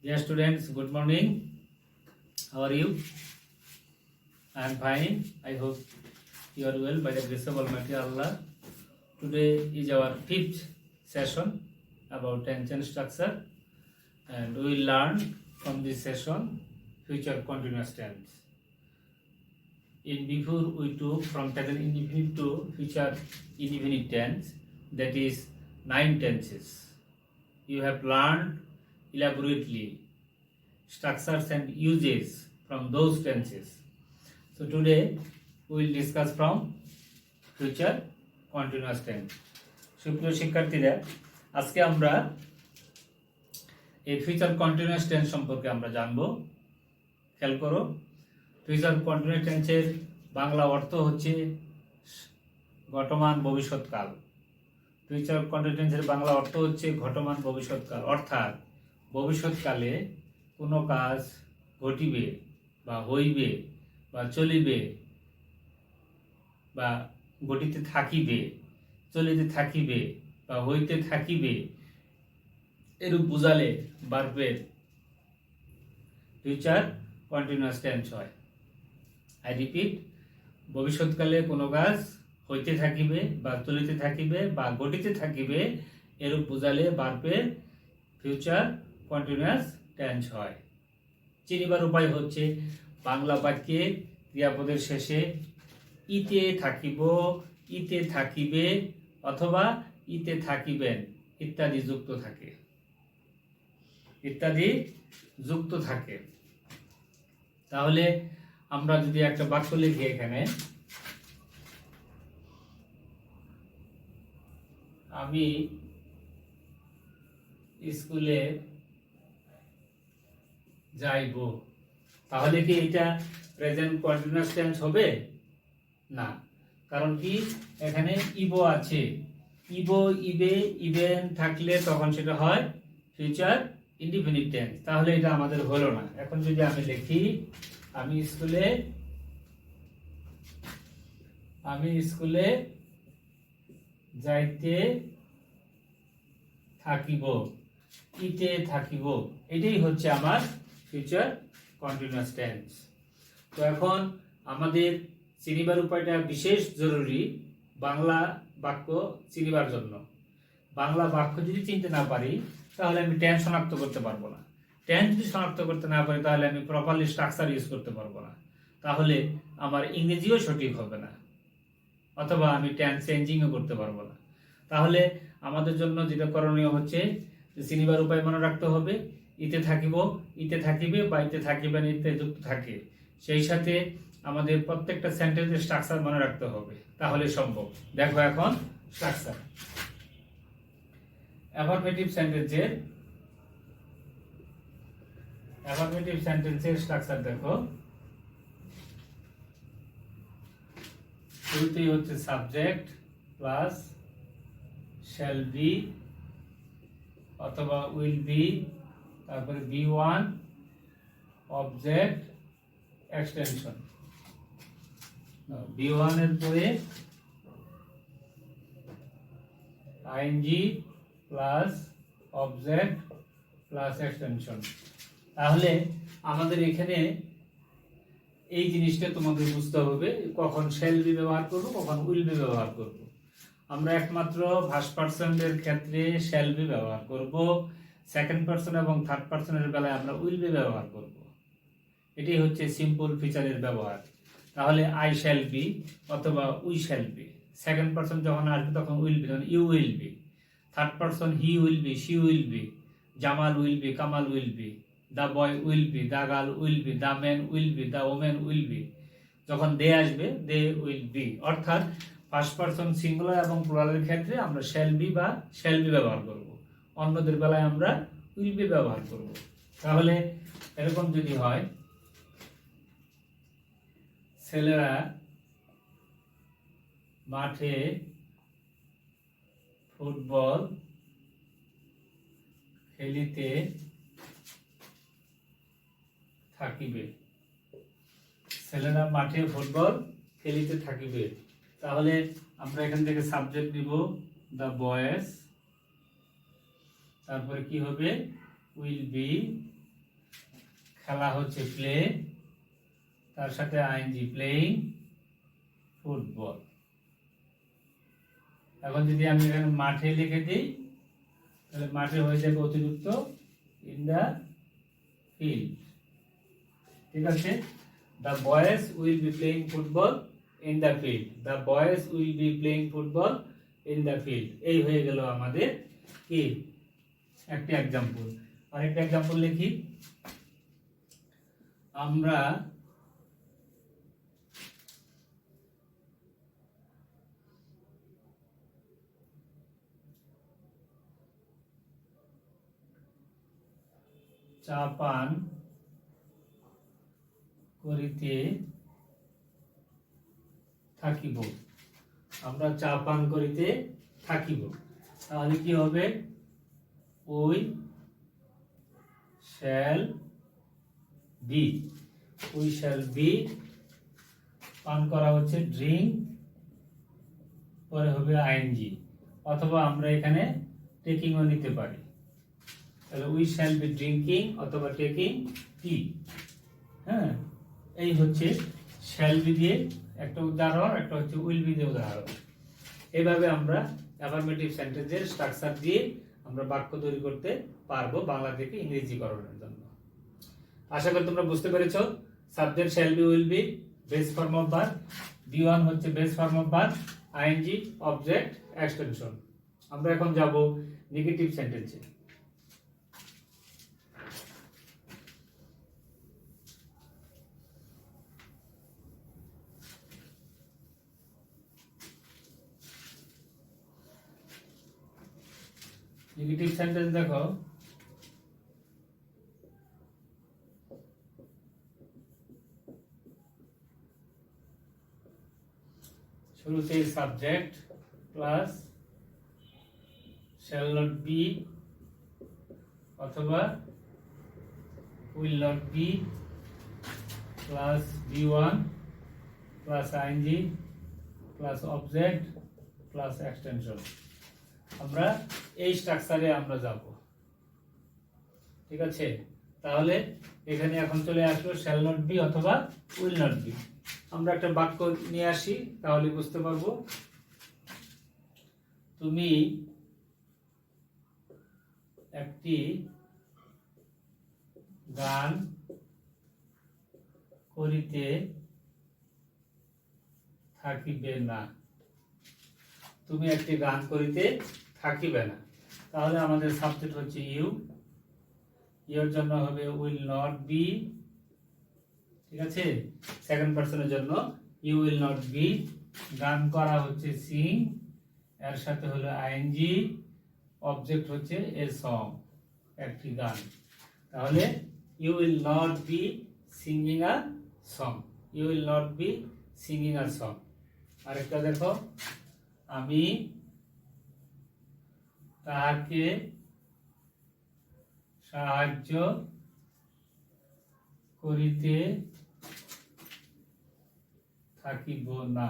Dear students, good morning. How are you? I am fine. I hope you are well by the grace of Almighty Allah. Today is our fifth session about tension structure, and we will learn from this session future continuous tense. In before we took from present indefinite to future indefinite tense, that is 9 tenses. You have learned elaborately structures and uses from those tenses. So today we will discuss from future continuous tense. সুপ্রিয় শিক্ষার্থীরা, আজকে আমরা এই future continuous tense সম্পর্কে আমরা জানব। খেয়াল করো, ফিউচার কন্টিনিউয়াস টেন্সের বাংলা অর্থ হচ্ছে ঘটমান ভবিষ্যৎকাল। ফিউচার কন্টিনিউয়াস টেন্সের বাংলা অর্থ হচ্ছে ঘটমান ভবিষ্যৎকাল, অর্থাৎ ভবিষ্যৎকালে কোনো কাজ ঘটিবে বা হইবে বা চলিবে বা ঘটিতে থাকিবে, চলিতে থাকিবে বা হইতে থাকিবে এরূপ বুঝালে ভার্বের ফিউচার কন্টিনিউয়াস টেন্স হয়। আই রিপিট, ভবিষ্যৎকালে কোনো কাজ হইতে থাকিবে বা চলিতে থাকিবে বা ঘটিতে থাকিবে এরূপ বুঝালে ভার্বের ফিউচার কন্টিনিউয়াস টেন্স হয়। চিনিবার উপায় হচ্ছে বাংলা বাক্যে ক্রিয়াপদের শেষে ইতে থাকিব, ইতে থাকিবে অথবা ইতে থাকিবেন ইত্যাদি যুক্ত থাকে, ইত্যাদি যুক্ত থাকে। তাহলে আমরা যদি একটা বাক্য লিখি এখানে, আমি স্কুলে যাইব, তাহলে কি এটা প্রেজেন্ট কন্টিনিউয়াস টেন্স হবে? না, কারণ কি এখানে ইবো আছে। ইবো, ইবে, ইবেন থাকলে তখন সেটা হয় ফিউচার ইনডিফিনিট টেন্স, তাহলে এটা আমাদের হলো না। এখন যদি আমি লিখি আমি স্কুলে যাইতে থাকিব, ইতে থাকিব, এটাই হচ্ছে আমার ফিউচার কন্টিনিউয়াস টেন্স। তো এখন আমাদের চিনিবার উপায়টা বিশেষ জরুরি বাংলা বাক্য চিনিবার জন্য। বাংলা বাক্য যদি চিনতে না পারি তাহলে আমি টেন্স শনাক্ত করতে পারবো না। টেন্স যদি শনাক্ত করতে না পারি তাহলে আমি প্রপারলি স্ট্রাকচার ইউজ করতে পারবো না, তাহলে আমার ইংরেজিও সঠিক হবে না, অথবা আমি টেন্স চেঞ্জিংও করতে পারবো না। তাহলে আমাদের জন্য যেটা করণীয় হচ্ছে চিনিবার উপায় মনে রাখতে হবে। ইতে থাকিব, ইতে থাকিবে বা ইতে থাকিবেন ইতে যুক্ত থাকে, সেই সাথে আমাদের প্রত্যেকটা সেন্টেন্সের স্ট্রাকচার মনে রাখতে হবে, তাহলে সম্ভব। দেখো এখন স্ট্রাকচার। অ্যাফারমেটিভ সেন্টেন্সের স্ট্রাকচার দেখো। শুরুতেই হচ্ছে সাবজেক্ট প্লাস শ্যাল বি অথবা উইল বি, তারপরে বি1 অবজেক্ট এক্সটেনশন, বি1 এর পরে ING plus object plus extension. তাহলে আমাদের এখানে এই জিনিসটা তোমাদের বুঝতে হবে, কখন শ্যাল বি ব্যবহার করব, কখন উইল বি ব্যবহার করব। আমরা একমাত্র ফার্স্ট পারসনের ক্ষেত্রে শ্যাল বি ব্যবহার করব, সেকেন্ড পারসন এবং থার্ড পারসনের বেলায় আমরা উইল বি ব্যবহার করব। এটাই হচ্ছে সিম্পল ফিচারের ব্যবহার। তাহলে আই শ্যাল বি অথবা we shall be. Second person যখন আসবে তখন উইল বি, তখন you will be. Third person he will be, she will be, Jamal will be, Kamal will be, the boy will be, the girl will be, the man will be, the women will be. যখন they আসবে they will be. অর্থাৎ first person singular এবং প্লুরালের ক্ষেত্রে আমরা shall be বা shall be ব্যবহার করব, অন্যদের বেলায় আমরা উইল বি ব্যবহার করব। তাহলে এরকম যদি হয়, ছেলেরা মাঠে ফুটবল খেলিতে থাকিবে, ছেলেরা মাঠে ফুটবল খেলিতে থাকিবে। তাহলে আমরা এখান থেকে সাবজেক্ট নিব দ্য বয়েজ, তারপরে কি হবে উইল বি খেলা হচ্ছে প্লে, তার সাথে আইএনজি প্লেইং ফুটবল। এখন যদি আমি এখানে মাঠে লিখে দিই তাহলে মাঠে হয়ে যাবে অতিরিক্ত ইন দা ফিল্ড। ঠিক আছে, the boys will be playing football in the field, the boys will be playing football in the field. এই হয়ে গেল আমাদের কি একটা এক্সাম্পল। আরেকটা এক্সাম্পল লিখি, আমরা চা পান করিতে থাকিব, আমরা চা পান করিতে থাকিব। তাহলে কি হবে, we shall B, we shall B, পান করা হচ্ছে ড্রিঙ্ক, পরে হবে আইএনজি, অথবা আমরা এখানে টেকিংও নিতে পারি। তাহলে উই শ্যাল বি ড্রিঙ্কিং অথবা টেকিং টি। হ্যাঁ, এই হচ্ছে শ্যাল বি দিয়ে একটা উদাহরণ, একটা হচ্ছে উইল বি দিয়ে উদাহরণ। এইভাবে আমরা অ্যাফার্মেটিভ সেন্টেন্সের স্ট্রাকচার দিয়ে আমরা বাক্য তৈরি করতে পারবো বাংলা থেকে ইংরেজিকরণের জন্য। আশা করি তোমরা বুঝতে পেরেছো। Subject shall be will be base form of verb, V one হচ্ছে base form of verb, ING object extension. আমরা এখন যাব নেগেটিভ সেন্টেন্সে। নেগেটিভ সেন্টেন্স দেখো, শুরুতে subject plus shall not be অথবা will not be plus V one plus ING plus object plus extension. আমরা এই স্ট্রাকচারে আমরা যাব। ঠিক আছে, তাহলে এখানে এখন চলে আসলো শ্যাল নট বি অথবা উইল নট বি। আমরা একটা বাক্য নিয়ে আসি, তাহলে বুঝতে পারবো। তুমি একটি গান করিতে থাকিবে না, তুমি একটি গান করিতে থাকিবে না। তাহলে আমাদের সাবজেক্ট হচ্ছে ইউ, ইউর জন্য হবে উইল নট বি। ঠিক আছে, সেকেন্ড পারসনের জন্য ইউ উইল নট বি, গান করা হচ্ছে সিং, এর সাথে হলো আইএনজি, অবজেক্ট হচ্ছে এ সং, একটি গান। তাহলে you will not be singing a song, you will not be singing a song. আরেকটা দেখো, আমি তাহাকে সাহায্য করিতে থাকিব না,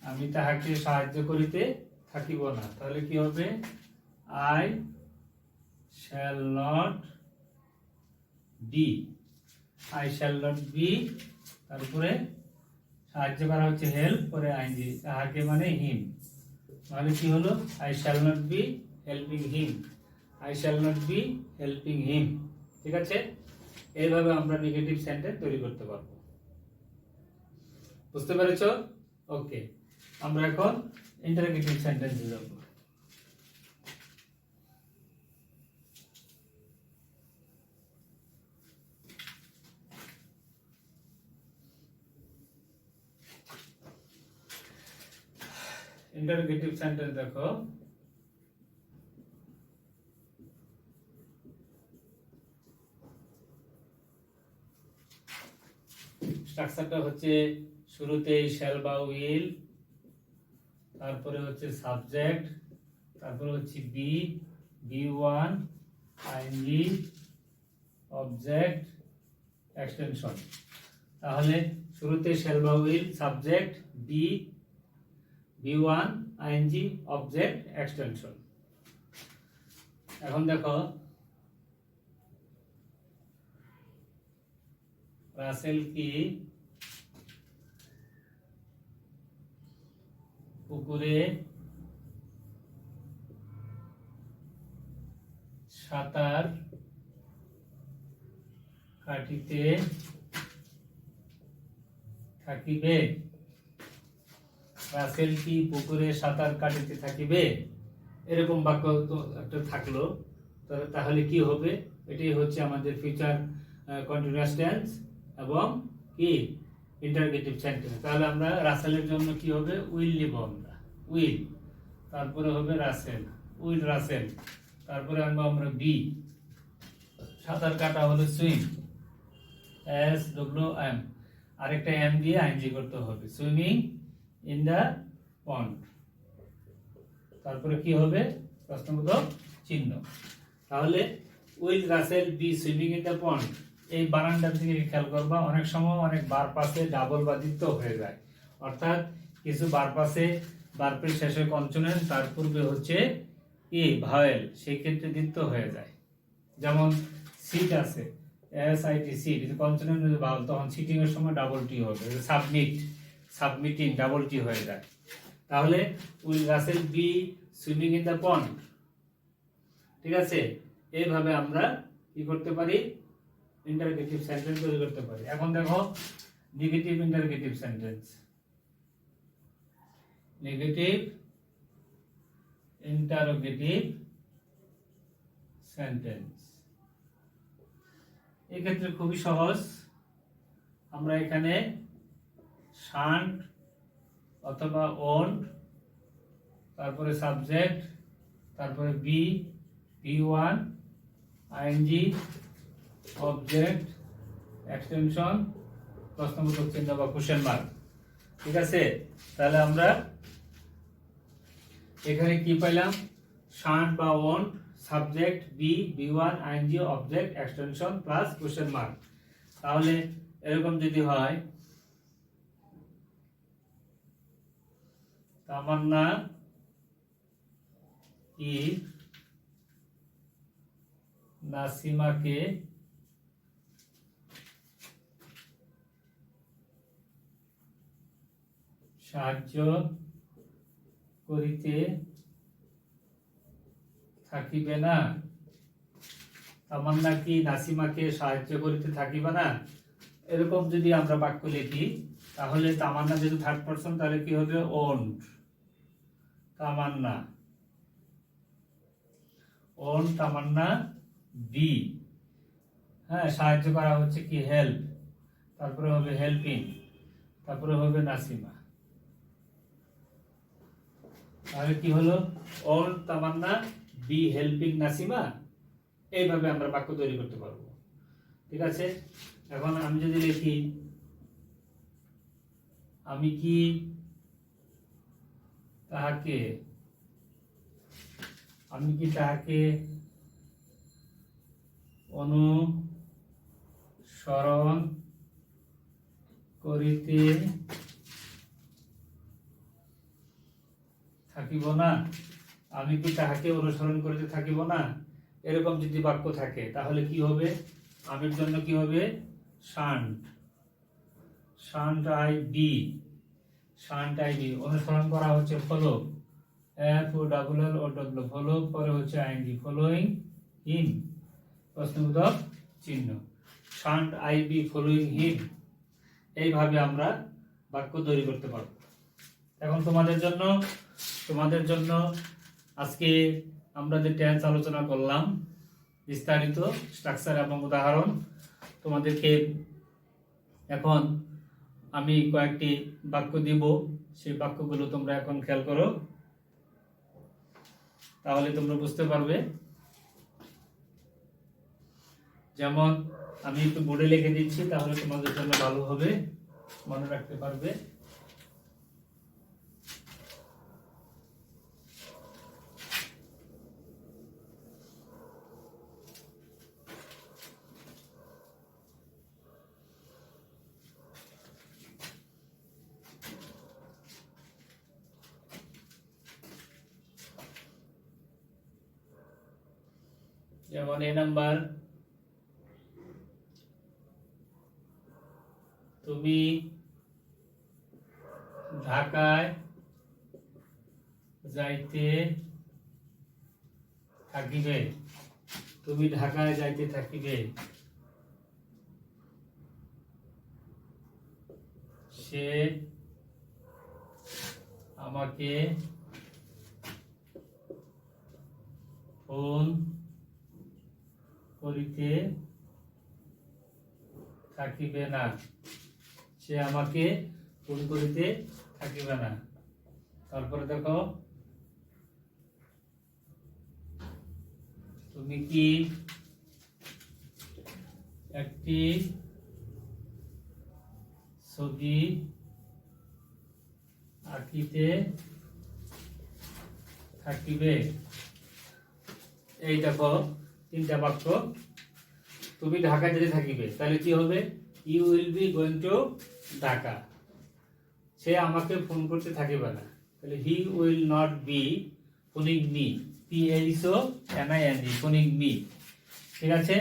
আমি তাহাকে সাহায্য করিতে থাকিব না। তাহলে কি হবে, I shall not be, I shall not be, তারপরে সাহায্য করা হচ্ছে হেল্প, পরে আইএনজি, তাহাকে মানে হিম। তাহলে কি হলো, I shall not be helping him, I shall not be helping হিম। ঠিক আছে, এইভাবে আমরা নেগেটিভ সেন্টেন্স তৈরি করতে পারবো। বুঝতে পেরেছো? ওকে, আমরা এখন ইন্টারোগেটিভ সেন্টেন্সে যাব। ইন্টারোগেটিভ সেন্টেন্স দেখো, স্ট্রাকচারটা হচ্ছে শুরুতে শ্যাল বা উইল, তারপরে হচ্ছে সাবজেক্ট, তারপরে হচ্ছে বি, বি1, আইএনজি, অবজেক্ট, এক্সটেনশন। তাহলে শুরুতে শ্যাল বা উইল, সাবজেক্ট, বি, বি1, আইএনজি, অবজেক্ট, এক্সটেনশন। এখন দেখো রাসেল কি পুকুরে সাঁতার কাটিতে থাকিবে? রাসেল কি পুকুরে সাঁতার কাটিতে থাকিবে, এরকম বাক্য তো একটা থাকলো। তাহলে কি হবে? এটাই হচ্ছে আমাদের ফিউচার কন্টিনিউয়াস টেন্স এবং কি ইন্টারোগেটিভ সেন্টেন্স। তাহলে আমরা রাসেলের জন্য কি হবে? উইল নিব আমরা, উইল, তারপরে হবে রাসেল, উইল রাসেল, তারপরে আনবো আমরা বি, সাঁতার কাটা হলো সুইম, এস ডব্লিউ এম, আরেকটা এম দিয়ে আইএনজি করতে হবে, সুইমিং ইন দা পন্ড। তারপরে কি হবে? প্রশ্নবোধক চিহ্ন। তাহলে will Russell be swimming in the pond, এই বানানটার দিকে খেয়াল করবা। অনেক সময় অনেক বার পাশে ডাবল বা দ্বিত্ব হয়ে যায়, অর্থাৎ কিছু বার পাশে বারপের শেষে কনসোনেন্ট, তার পূর্বে হচ্ছে কি ভাওয়েল, সেই ক্ষেত্রে দ্বিত্ব হয়ে যায়। যেমন সিট আছে, S I T, sit, consonant vowel, তখন সিটিং এর সময় ডাবল টি হবে। সাবমিট, সাবমিটিং, ডাবল টি হয়ে যায়। তাহলে will Russell be swimming in the pond, ঠিক আছে? এইভাবে আমরা কি করতে পারি? ইন্টারোগেটিভ সেন্টেন্স তৈরি করতে পারি। এখন দেখো negative interrogative sentence, negative interrogative sentence. এক্ষেত্রে খুবই সহজ। আমরা এখানে শান্ট অথবা ওন্ট, তারপরে সাবজেক্ট, তারপরে বি, বি1, আইএনজি, অবজেক্ট, এক্সটেনশন, প্রশ্নবোধক চিহ্ন বা কোশ্চেন মার্ক, ঠিক আছে? তাহলে আমরা এখানে কি পাইলাম? শান্ট বা ওন্ট, সাবজেক্ট বি, বি1, ING, object, extension plus question mark. তাহলে এরকম যদি হয়, তামান্না কি নাসিমাকে সাহায্য করিতে থাকিবে না? তামান্না কি নাসিমাকে সাহায্য করিতে থাকিবে না, এরকম যদি আমরা বাক্য লিখি, তাহলে তামান্না যেহেতু থার্ড পারসন, তাহলে কি হবে? Won't Tamanna, won't Tamanna be, হ্যাঁ, সাহায্য করা হচ্ছে কি? হেল্প, তারপরে হবে হেল্পিং, তারপরে হবে নাসিমা। তাহলে কি হলো? Won't Tamanna be helping Nasima. এইভাবে আমরা বাক্য তৈরি করতে পারবো, ঠিক আছে? এখন আমি যদি লিখি, আমি কি তাহাকে, আমি কি তাহাকে অনুসরণ করিতে থাকিব না? আমি কি তাহাকে অনুসরণ করিতে থাকিব না, এরকম যদি বাক্য থাকে, তাহলে কি হবে? আমির জন্য কি হবে? Shan't, shan't I be, shan't I be, অনুসরণ করা হচ্ছে follow, F O double L O W, follow, পরে হচ্ছে আইএনজি, ফলোইং হিম, প্রশ্নবোধক চিহ্ন, shan't I be following him. এইভাবে আমরা বাক্য তৈরি করতে পারব। এখন তোমাদের জন্য আজকে আমরা যে টেন্স আলোচনা করলাম, বিস্তারিত স্ট্রাকচার এবং উদাহরণ, তোমাদেরকে এখন আমি কয়েকটি বাক্য দিব, সেই বাক্যগুলো তোমরা এখন খেয়াল করো, তাহলে তোমরা বুঝতে পারবে। যেমন আমি একটু বোর্ডে লিখে দিচ্ছি, তাহলে তোমাদের জন্য ভালো হবে, মনে রাখতে পারবে। যেমন এ নাম্বার, তুমি ঢাকায় যাইতে থাকিবে। তুমি ঢাকায় যাইতে থাকিবে। সে আমাকে ফোন করিতে থাকিবে না। সে আমাকে ফোন করিতে থাকিবে না। তারপরে দেখো, তুমি কি একটি ছবি আঁকিতে থাকিবে। এই দেখো তিনটা বাক্য। তুমি ঢাকা যেতে থাকিবে, তাহলে কি হবে? You will be going to Dhaka. সে আমাকে ফোন করতে থাকিবে না, তাহলে he will not be phoning me. PHONING phoning me. ঠিক আছে।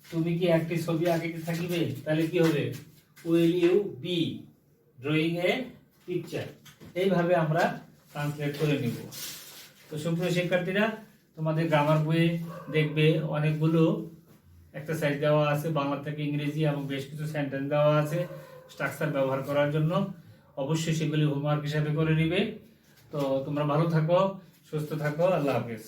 তুমি কি একটি ছবি আঁকিতে থাকিবে, তাহলে কি হবে? Will you be drawing a picture. এইভাবে আমরা ট্রান্সলেট করে নিব। তো সুপ্রিয় শিক্ষার্থীরা, তোমাদের গ্রামার বইয়ে দেখবে অনেকগুলো এক্সারসাইজ দেওয়া আছে বাংলা থেকে ইংরেজি, এবং বেশ কিছু সেন্টেন্স দেওয়া আছে স্ট্রাকচার ব্যবহার করার জন্য। অবশ্যই সেগুলি হোমওয়ার্ক হিসাবে করে নিবে। তো তোমরা ভালো থাকো, সুস্থ থাকো। আল্লাহ হাফেজ।